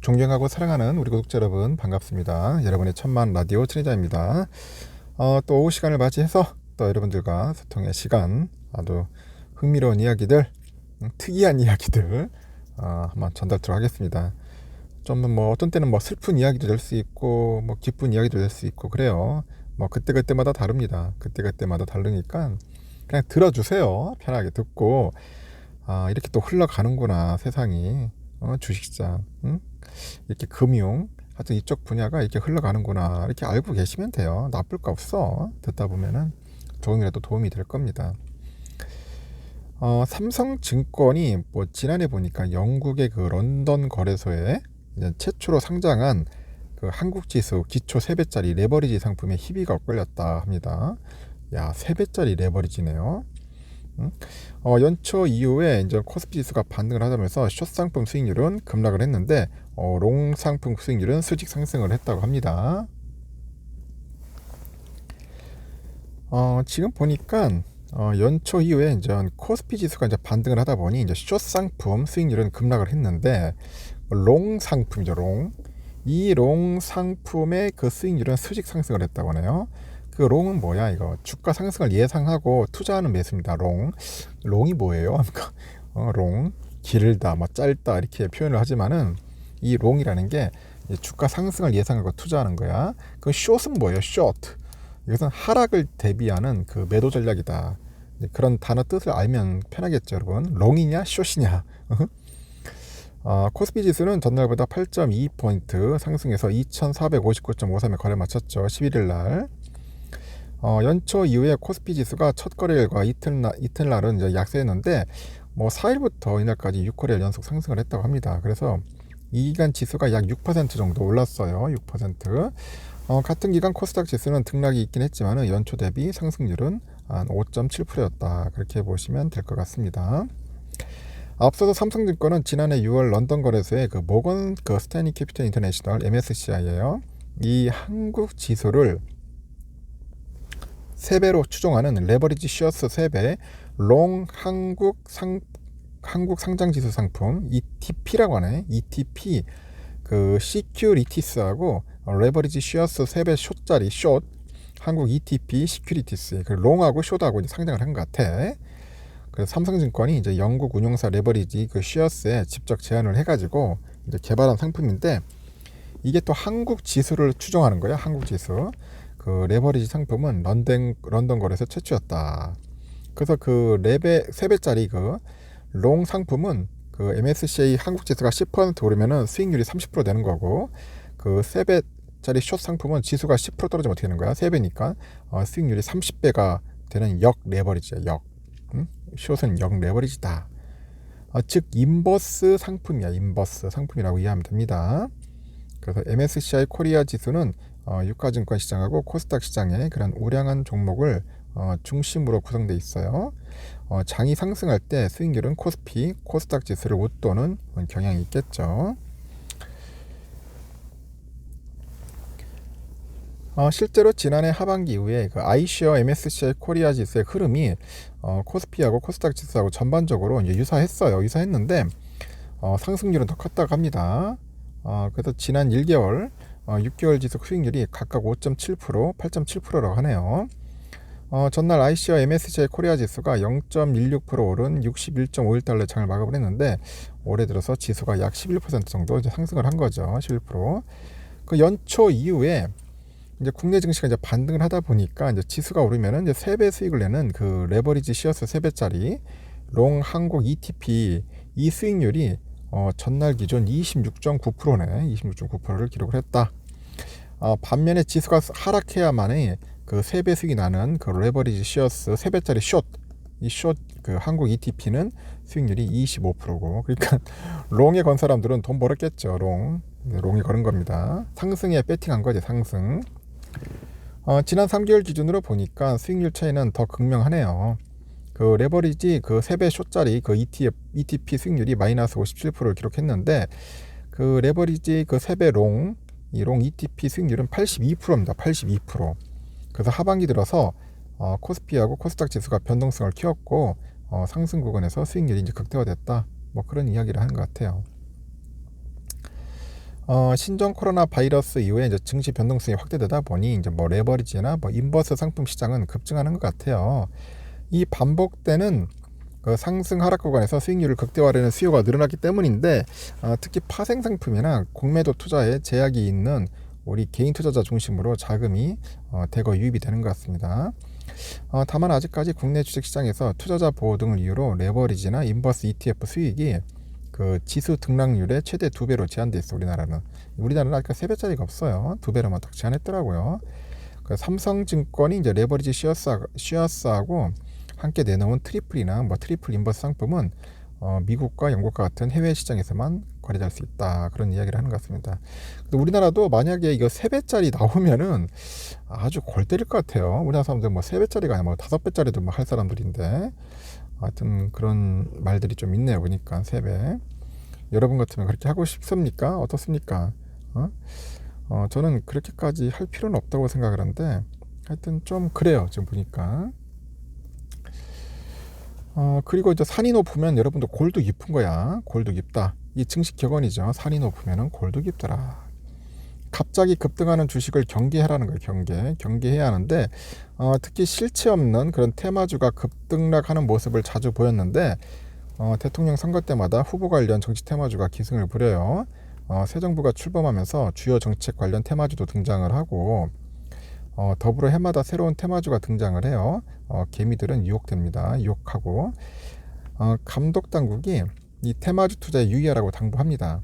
존경하고 사랑하는 우리 구독자 여러분 반갑습니다. 여러분의 천만 라디오 천혜자입니다. 또 오후 시간을 맞이해서 또 여러분들과 소통의 시간, 아주 흥미로운 이야기들, 특이한 이야기들 한번 전달토록 하겠습니다. 좀 뭐 어떤 때는 뭐 슬픈 이야기도 될 수 있고 뭐 기쁜 이야기도 될 수 있고 그래요. 뭐 그때그때마다 다릅니다. 그때그때마다 다르니까 그냥 들어주세요. 편하게 듣고 이렇게 또 흘러가는구나 세상이. 주식시장, 이렇게 금융, 하여튼 이쪽 분야가 이렇게 흘러가는구나 이렇게 알고 계시면 돼요. 나쁠 거 없어. 듣다 보면은 조금이라도 도움이 될 겁니다. 삼성증권이 뭐 지난해 보니까 영국의 그 런던 거래소에 이제 최초로 상장한 그 한국지수 기초 3배짜리 레버리지 상품에 희비가 엇걸렸다 합니다. 야, 3배짜리 레버리지네요. 연초 이후에 이제 코스피 지수가 반등을 하면서 숏 상품 수익률은 급락을 했는데 롱 상품 수익률은 수직 상승을 했다고 합니다. 지금 보니까 연초 이후에 이제 코스피 지수가 이제 반등을 하다 보니 이제 숏 상품 수익률은 급락을 했는데 롱 상품이죠, 롱. 이 롱 상품의 그 수익률은 수직 상승을 했다고 하네요. 그 롱은 뭐야 이거? 주가 상승을 예상하고 투자하는 매수입니다. 롱이 뭐예요? 롱 길다, 뭐 짧다 이렇게 표현을 하지만은 이 롱이라는 게 주가 상승을 예상하고 투자하는 거야. 그 숏은 뭐예요? 숏. 이것은 하락을 대비하는 그 매도 전략이다. 그런 단어 뜻을 알면 편하겠죠, 여러분. 롱이냐, 숏이냐. 코스피 지수는 전날보다 8.2포인트 상승해서 2459.53에 거래 마쳤죠. 11일 날. 연초 이후에 코스피 지수가 첫 거래일과 이틀날은 이제 약세했는데 뭐 4일부터 이날까지 6거래일 연속 상승을 했다고 합니다. 그래서 이 기간 지수가 약 6% 정도 올랐어요. 6%. 같은 기간 코스닥 지수는 등락이 있긴 했지만 연초 대비 상승률은 한 5.7%였다. 그렇게 보시면 될 것 같습니다. 앞서서 삼성증권은 지난해 6월 런던 거래소에 그 모건 그 스탠리 캐피털 인터내셔널 MSCI예요. 이 한국 지수를 3배로 추종하는 레버리지 쉐어스 3배 롱 한국 상장지수 상품 ETP라고 하네. ETP 그 시큐리티스하고 레버리지 쉐어스 3배 숏짜리 숏 한국 ETP 시큐리티스 그 롱하고 숏하고 이제 상장을 한 것 같아. 그래서 삼성증권이 이제 영국 운용사 레버리지 그 쉐어스에 직접 제안을 해가지고 이제 개발한 상품인데 이게 또 한국 지수를 추종하는 거야. 한국 지수. 그 레버리지 상품은 런던 거래소 최초였다. 그래서 그 3배짜리 그 롱 상품은 그 MSCI 한국 지수가 10% 오르면은 수익률이 30% 되는 거고 그 3배짜리 숏 상품은 지수가 10% 떨어지면 어떻게 되는 거야? 3배니까 수익률이 30배가 되는 역 레버리지야. 역. 숏은 역 레버리지다. 즉 인버스 상품이야. 인버스 상품이라고 이해하면 됩니다. 그래서 MSCI 코리아 지수는 유가증권 시장하고 코스닥 시장의 그런 우량한 종목을 중심으로 구성되어 있어요. 장이 상승할 때 수익률은 코스피, 코스닥 지수를 웃도는 경향이 있겠죠. 실제로 지난해 하반기 이후에 그 iShares MSCI 코리아 지수의 흐름이 코스피하고 코스닥 지수하고 전반적으로 이제 유사했는데 상승률은 더 컸다고 합니다. 그래서 지난 1개월 6개월 지수 수익률이 각각 5.7%, 8.7%라고 하네요. 전날 iShares MSCI 코리아 지수가 0.16% 오른 61.51달러 장을 마감을 했는데 올해 들어서 지수가 약 11% 정도 이제 상승을 한 거죠. 11%. 그 연초 이후에 이제 국내 증시가 이제 반등을 하다 보니까 이제 지수가 오르면은 이제 3배 수익을 내는 그 레버리지 쉐어스 3배짜리 롱 한국 ETP 이 수익률이 전날 기준 26.9%네. 26.9%를 기록을 했다. 반면에 지수가 하락해야만이 그 3배 수익이 나는 그 레버리지 쉐어스 3배짜리 숏, 이 숏 그 한국 ETP는 수익률이 25%고 그러니까 롱에 건 사람들은 돈 벌었겠죠. 롱에 거는 겁니다. 상승에 배팅한 거지. 상승. 지난 3개월 기준으로 보니까 수익률 차이는 더 극명하네요. 그 레버리지 그 3배 숏짜리 그 ETP 수익률이 마이너스 57%를 기록했는데 그 레버리지 그 3배 이 롱 ETP 수익률은 82%입니다. 82%. 그래서 하반기 들어서 코스피하고 코스닥 지수가 변동성을 키웠고 상승 구간에서 수익률이 이제 극대화됐다. 뭐 그런 이야기를 하는 것 같아요. 신종 코로나 바이러스 이후에 이제 증시 변동성이 확대되다 보니 이제 뭐 레버리지나 뭐 인버스 상품 시장은 급증하는 것 같아요. 이 반복되는 그 상승 하락 구간에서 수익률을 극대화하려는 수요가 늘어났기 때문인데, 특히 파생 상품이나 공매도 투자에 제약이 있는 우리 개인 투자자 중심으로 자금이 대거 유입이 되는 것 같습니다. 다만 아직까지 국내 주식시장에서 투자자 보호 등을 이유로 레버리지나 인버스 ETF 수익이 그 지수 등락률의 최대 2배로 제한돼 있어. 우리나라는 아직 3배짜리가 없어요. 2배로만 딱 제한했더라고요. 그 삼성증권이 이제 레버리지 쉐어스하고 함께 내놓은 트리플이나 뭐 트리플 인버스 상품은 미국과 영국과 같은 해외 시장에서만 거래될 수 있다, 그런 이야기를 하는 것 같습니다. 근데 우리나라도 만약에 이거 3배짜리 나오면은 아주 골 때릴 것 같아요. 우리나라 사람들 뭐 3배짜리가 아니라 뭐 5배짜리도 뭐 할 사람들인데, 하여튼 그런 말들이 좀 있네요. 보니까 3배. 여러분 같으면 그렇게 하고 싶습니까? 어떻습니까? 저는 그렇게까지 할 필요는 없다고 생각을 하는데, 하여튼 좀 그래요. 지금 보니까. 그리고 이제 산이 높으면 여러분도 골도 깊은 거야. 골도 깊다. 이 증식 격언이죠. 산이 높으면 골도 깊더라. 갑자기 급등하는 주식을 경계하라는 거예요. 경계해야 하는데, 특히 실체 없는 그런 테마주가 급등락하는 모습을 자주 보였는데, 대통령 선거 때마다 후보 관련 정치 테마주가 기승을 부려요. 새 정부가 출범하면서 주요 정책 관련 테마주도 등장을 하고, 더불어 해마다 새로운 테마주가 등장을 해요. 개미들은 유혹됩니다. 유혹하고, 감독 당국이 이 테마주 투자에 유의하라고 당부합니다.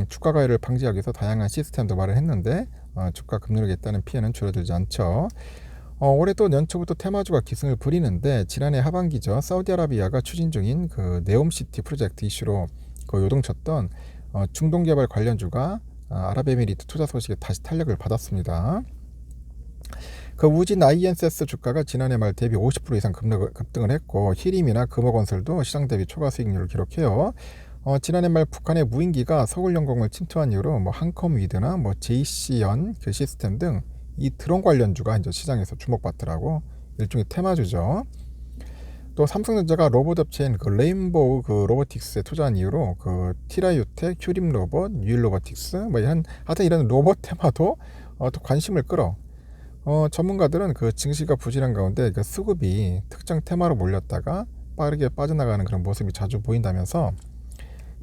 주가 과열을 방지하기 위해서 다양한 시스템도 마련했는데, 주가 급락에 있다는 피해는 줄어들지 않죠. 올해도 연초부터 테마주가 기승을 부리는데, 지난해 하반기죠. 사우디아라비아가 추진 중인 그 네옴시티 프로젝트 이슈로 그 요동쳤던 중동 개발 관련주가 아랍에미리트 투자 소식에 다시 탄력을 받았습니다. 그 우진 INSS 주가가 지난해 말 대비 50% 이상 급등을 했고, 히림이나 금호건설도 시장 대비 초과 수익률을 기록해요. 지난해 말 북한의 무인기가 서울영공을 침투한 이후로 뭐 한컴위드나 뭐 JC연 그 시스템 등 이 드론 관련주가 이제 시장에서 주목받더라고. 일종의 테마주죠. 또 삼성전자가 로봇 업체인 그 레인보우 그 로보틱스에 투자한 이후로 그 티라유텍, 큐림 로봇, 유일 로보틱스 뭐 하여튼 이런 로봇 테마도 또 관심을 끌어. 전문가들은 그 증시가 부진한 가운데 그 수급이 특정 테마로 몰렸다가 빠르게 빠져나가는 그런 모습이 자주 보인다면서,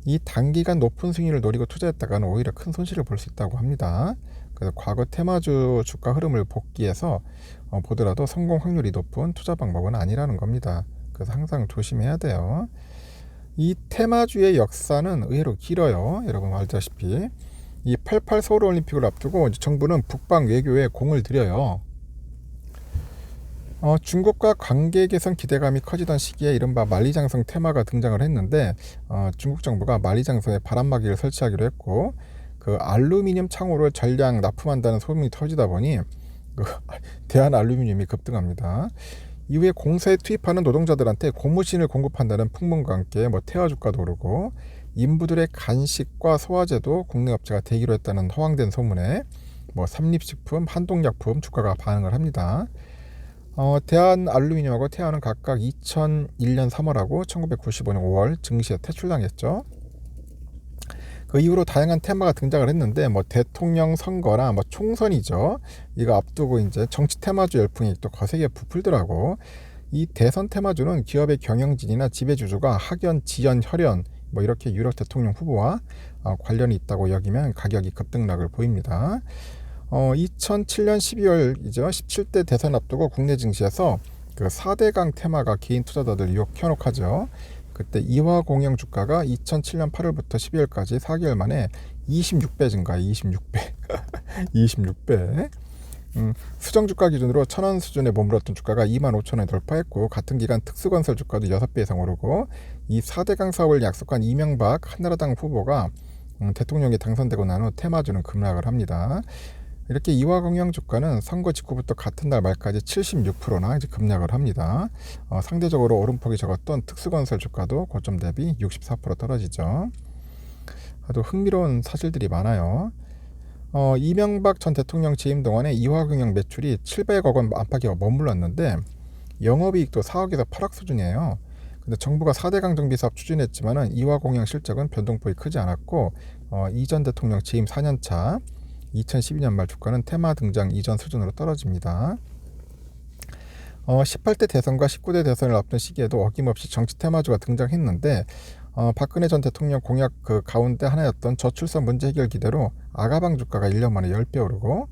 이 단기간 높은 수익률을 노리고 투자했다가는 오히려 큰 손실을 볼 수 있다고 합니다. 그래서 과거 테마주 주가 흐름을 복귀해서 보더라도 성공 확률이 높은 투자 방법은 아니라는 겁니다. 그래서 항상 조심해야 돼요. 이 테마주의 역사는 의외로 길어요. 여러분 알다시피 이 88 서울올림픽을 앞두고 정부는 북방 외교에 공을 들여요. 중국과 관계 개선 기대감이 커지던 시기에 이른바 만리장성 테마가 등장을 했는데, 중국 정부가 만리장성에 바람막이를 설치하기로 했고, 그 알루미늄 창호를 전량 납품한다는 소문이 터지다 보니 그 대한알루미늄이 급등합니다. 이후에 공사에 투입하는 노동자들한테 고무신을 공급한다는 풍문과 함께 뭐 태화주가도 오르고, 인부들의 간식과 소화제도 국내 업체가 대기로 했다는 허황된 소문에 뭐 삼립식품, 한독약품 주가가 반응을 합니다. 대한알루미늄하고 태화는 각각 2001년 3월하고 1995년 5월 증시에 퇴출당했죠. 그 이후로 다양한 테마가 등장을 했는데, 뭐 대통령 선거나 뭐 총선이죠. 이거 앞두고 이제 정치 테마주 열풍이 또 거세게 부풀더라고. 이 대선 테마주는 기업의 경영진이나 지배주주가 학연, 지연, 혈연 뭐 이렇게 유력 대통령 후보와 관련이 있다고 여기면 가격이 급등락을 보입니다. 2007년 12월이죠. 17대 대선 앞두고 국내 증시에서 그 4대강 테마가 개인 투자자들 유혹 현혹하죠. 그때 이화공영 주가가 2007년 8월부터 12월까지 4개월 만에 26배 증가해. 26배. 26배. 수정주가 기준으로 1,000원 수준에 머물렀던 주가가 25,000원에 돌파했고, 같은 기간 특수건설 주가도 6배 이상 오르고, 이 4대강 사업을 약속한 이명박 한나라당 후보가 대통령에 당선되고 난 후 테마주는 급락을 합니다. 이렇게 이화공영 주가는 선거 직후부터 같은 날 말까지 76%나 이제 급락을 합니다. 상대적으로 오름폭이 적었던 특수건설 주가도 고점 대비 64% 떨어지죠. 아주 흥미로운 사실들이 많아요. 이명박 전 대통령 재임 동안에 이화공영 매출이 700억 원 안팎에 머물렀는데, 영업이익도 4억에서 8억 수준이에요. 근데 정부가 4대강 정비 사업 추진했지만은 이화 공영 실적은 변동폭이 크지 않았고 이전 대통령 재임 4년차 2012년 말 주가는 테마 등장 이전 수준으로 떨어집니다. 18대 대선과 19대 대선을 앞둔 시기에도 어김없이 정치 테마주가 등장했는데 박근혜 전 대통령 공약 그 가운데 하나였던 저출산 문제 해결 기대로 아가방 주가가 1년 만에 10배 오르고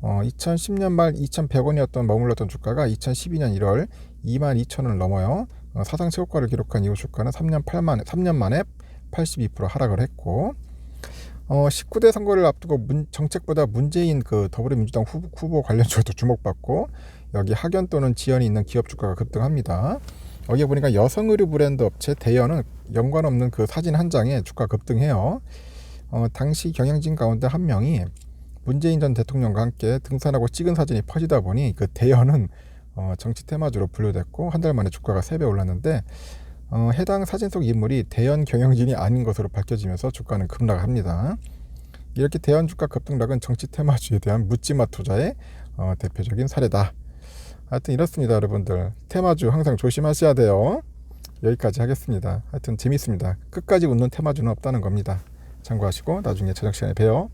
2010년 말 2,100원이었던 머물렀던 주가가 2012년 1월 22,000원을 넘어요. 사상 최고가를 기록한 이후 주가는 3년 만에 82% 하락을 했고 19대 선거를 앞두고 정책보다 문재인 그 더불어민주당 후보 관련주도 주목받고 여기 학연 또는 지연이 있는 기업 주가가 급등합니다. 여기 보니까 여성 의류 브랜드 업체 대연은 연관 없는 그 사진 한 장에 주가 급등해요. 당시 경영진 가운데 한 명이 문재인 전 대통령과 함께 등산하고 찍은 사진이 퍼지다 보니 그 대연은 정치 테마주로 분류됐고 한 달 만에 주가가 3배 올랐는데 해당 사진 속 인물이 대연 경영진이 아닌 것으로 밝혀지면서 주가는 급락합니다. 이렇게 대연 주가 급등락은 정치 테마주에 대한 묻지마 투자의 대표적인 사례다. 하여튼 이렇습니다, 여러분들. 테마주 항상 조심하셔야 돼요. 여기까지 하겠습니다. 하여튼 재밌습니다. 끝까지 웃는 테마주는 없다는 겁니다. 참고하시고 나중에 저녁 시간에 봬요.